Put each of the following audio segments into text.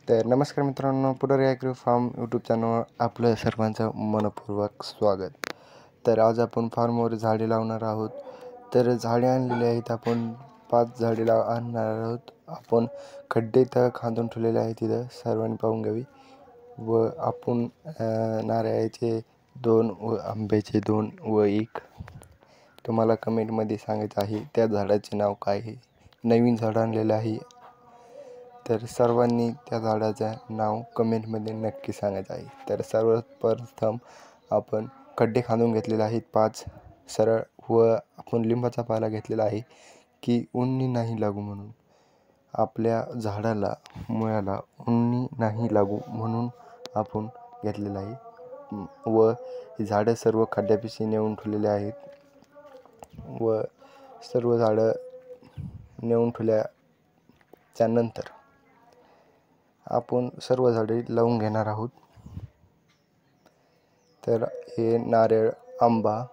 तर नमस्कार मित्रांनो, पुढारी ॲग्रो फार्म यूट्यूब चॅनलवर आपलं सर्वांचं मनपूर्वक स्वागत. तर आज आपण फार्मवर झाडे लावणार आहोत. तर झाडे आणलेली आहेत, आपण 5 झाडे आणणार आहोत. आपण खड्डे तर खांदून ठेवलेले आहेत, तिथं सर्वांनी पाहून घ्यावी. व आपण नारळाचे 2 व आंब्याचे 2 व 1 तुम्हाला कमेंटमध्ये सांगायचं आहे त्या झाडाचे नाव काय आहे. नवीन झाड आणलेलं आहे, तर सर्वांनी त्या झाडाचं नाव कमेंटमध्ये नक्की सांगायचं आहे. तर सर्वप्रथम आपण खड्डे खांदून घेतलेले आहेत 5 सरळ, व आपण लिंबाचा पाला घेतलेला आहे की उन्नी नाही लागू म्हणून, आपल्या झाडाला मुळाला उन्नी नाही लागू म्हणून आपण घेतलेलं आहे. व झाडं सर्व खड्ड्यापाशी नेऊन ठेवलेले आहेत. व सर्व झाडं नेऊन ठेवल्याच्या नंतर आपण सर्व झाडे लावून घेणार आहोत. तर हे नारळ, आंबा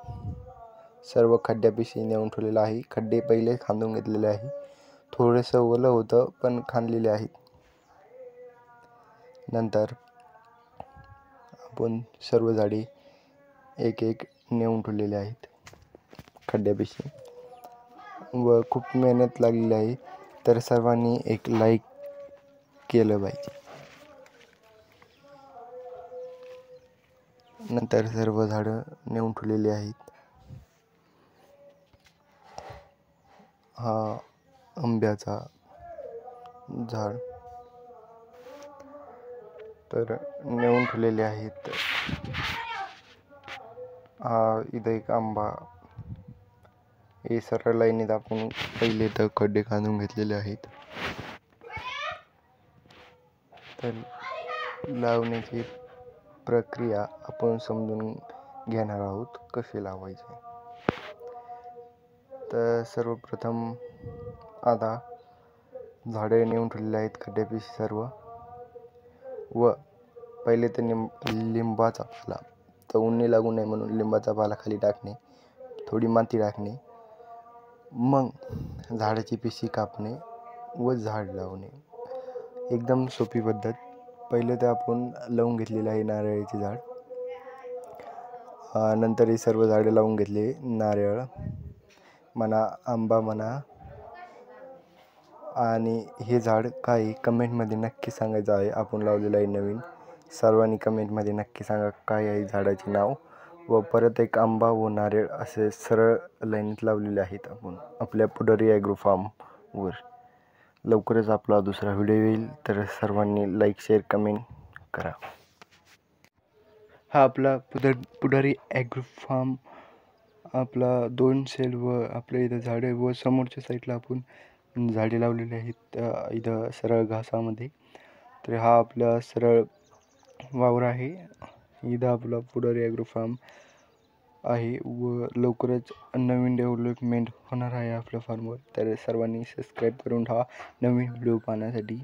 सर्व खड्ड्यापाशी नेऊन ठेवलेलं आहे. खड्डे पहिले खांदून घेतलेले आहे, थोडंसं ओलं होतं पण खांदलेले आहेत. नंतर आपण सर्व झाडे एक एक नेऊन ठेवलेले आहेत खड्ड्यापाशी, व खूप मेहनत लागलेली आहे. तर सर्वांनी एक लाईक केलं पाहिजे. नंतर सर्व झाडं नेऊन ठेवलेली आहेत. हा आंब्याचा झाड तर नेऊन ठेवलेले आहेत. हा इथं एक आंबा, हे सरळ लाईनीत आपण पहिले तर खड्डे खांदून घेतलेले आहेत. तर लावण्याची प्रक्रिया आपण समजून घेणार आहोत, कसे लावायचे. तर सर्वप्रथम आता झाडे नेऊन ठेवलेले आहेत खड्ड्यापाशी सर्व, व पहिले तर लिंबाचा पाला, तर उन्नी लागू नये म्हणून लिंबाचा पाला खाली टाकणे, थोडी माती टाकणे, मग झाडाची पिशी कापणे व झाड लावणे. एकदम सोपी पद्धत. पहिले तर आपण लावून घेतलेले आहे नारळाचे झाड. नंतर हे सर्व झाडे लावून घेतले, नारळ म्हणा, आंबा म्हणा, आणि हे झाड काय कमेंटमध्ये नक्की सांगायचं आहे. आपण लावलेलं आहे नवीन. सर्वांनी कमेंटमध्ये नक्की सांगा काय आहे झाडाचे नाव. व परत एक आंबा व नारळ असे सरळ लाईनीत लावलेले आहेत आपण आपल्या पुढारी ॲग्रो फार्मवर. लवकरच आपला दुसरा व्हिडिओ येईल, तर सर्वांनी लाईक, शेअर, कमेंट करा. हा आपला पुढारी ॲग्रो फार्म, आपला 2 सेल व आपल्या इथं झाडे, व समोरच्या साईडला आपण झाडे लावलेली आहेत इथं सरळ घासामध्ये. तर हा आपला सरळ वावर आहे. इथं आपला पुढारी ॲग्रो फार्म आहे, व लवकरच नवीन डेव्हलपमेंट होणार आहे आपल्या फार्मवर. तर सर्वांनी सबस्क्राईब करून ठेवा नवीन व्हिडिओ पाहण्यासाठी.